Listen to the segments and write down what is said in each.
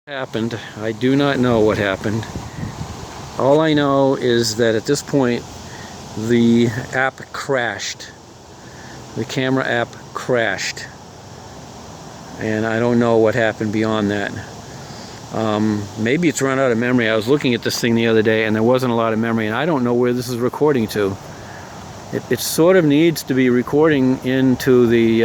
Happened. I do not know what happened. All I know is that at this point the app crashed. The camera app crashed. And I don't know what happened beyond that. Maybe it's run out of memory. I was looking at this thing the other day and there wasn't a lot of memory, and I don't know where this is recording to. It sort of needs to be recording into the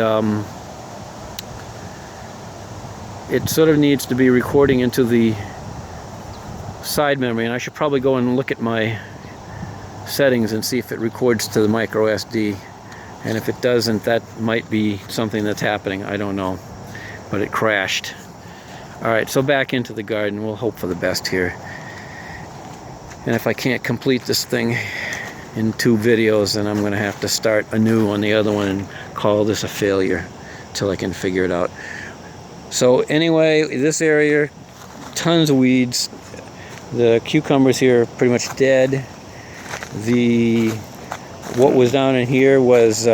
side memory, and I should probably go and look at my settings and see if it records to the micro SD. And if it doesn't, that might be something that's happening. I don't know, but it crashed. Alright, so back into the garden. We'll hope for the best here. And if I can't complete this thing in 2 videos, then I'm going to have to start anew on the other one and call this a failure till I can figure it out. So anyway, this area, tons of weeds. The cucumbers here are pretty much dead. What was down in here was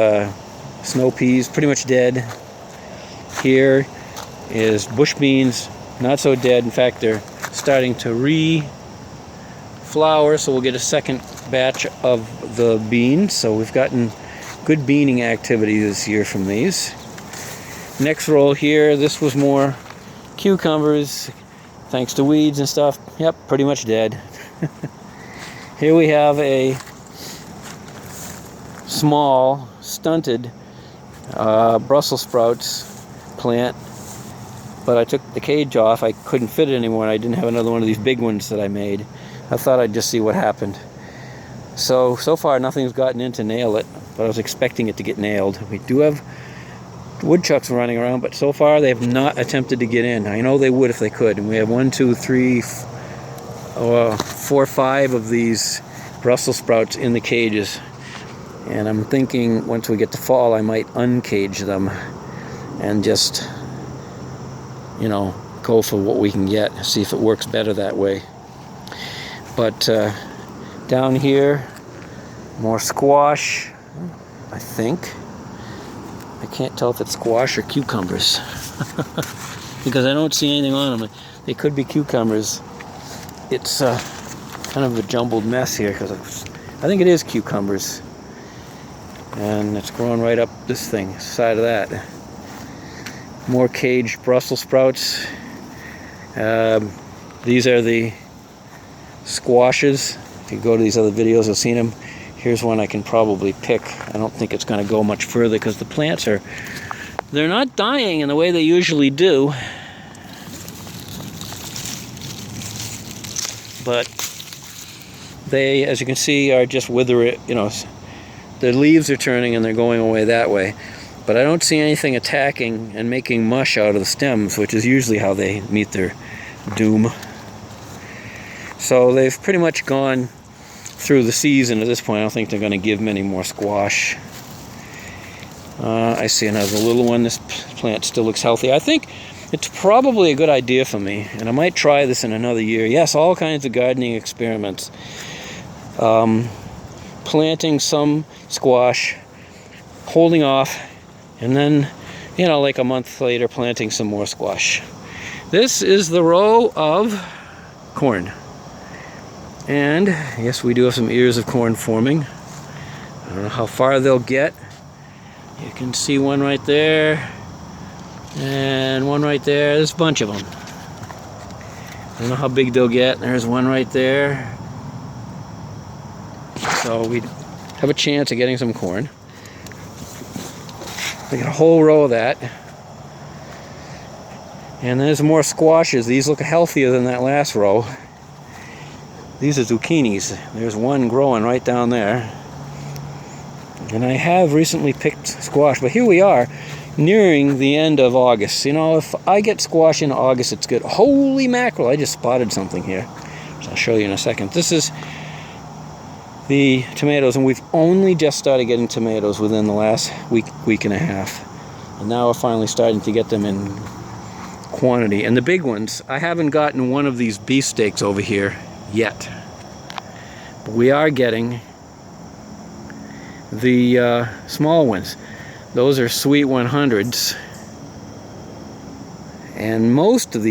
snow peas, pretty much dead. Here is bush beans, not so dead. In fact, they're starting to re-flower, so we'll get a second batch of the beans. So we've gotten good beaning activity this year from these. Next row here, this was more cucumbers, thanks to weeds and stuff. Yep, pretty much dead. Here we have a small, stunted Brussels sprouts plant, but I took the cage off. I couldn't fit it anymore, and I didn't have another one of these big ones that I made. I thought I'd just see what happened. So far nothing's gotten in to nail it, but I was expecting it to get nailed. We do have woodchucks running around, but so far they have not attempted to get in. I know they would if they could. And we have 1, 2, 3, 4, 5 of these Brussels sprouts in the cages. And I'm thinking once we get to fall, I might uncage them and just, you know, go for what we can get, see if it works better that way. But down here, more squash, I think. I can't tell if it's squash or cucumbers because I don't see anything on them. They could be cucumbers. It's kind of a jumbled mess here because I think it is cucumbers, and it's growing right up this thing, side of that. More caged Brussels sprouts. These are the squashes. If you go to these other videos, you'll see them. Here's one I can probably pick. I don't think it's going to go much further because the plants they're not dying in the way they usually do. But they, as you can see, are just withering, you know, the leaves are turning and they're going away that way. But I don't see anything attacking and making mush out of the stems, which is usually how they meet their doom. So they've pretty much gone through the season at this point. I don't think they're going to give many more squash. I see another little one. This plant still looks healthy. I think it's probably a good idea for me, and I might try this in another year. Yes, all kinds of gardening experiments. Planting some squash, holding off, and then, you know, like a month later, planting some more squash. This is the row of corn. And yes, we do have some ears of corn forming. I don't know how far they'll get. You can see one right there and one right there. There's a bunch of them. I don't know how big they'll get. There's one right there. So we have a chance of getting some corn. We got a whole row of that. And there's more squashes. These look healthier than that last row. These are zucchinis. There's one growing right down there. And I have recently picked squash, but here we are nearing the end of August. You know, if I get squash in August, it's good. Holy mackerel, I just spotted something here, which I'll show you in a second. This is the tomatoes, and we've only just started getting tomatoes within the last week and a half. And now we're finally starting to get them in quantity. And the big ones, I haven't gotten one of these beefsteaks over here yet. But we are getting the small ones. Those are Sweet 100s. And most of the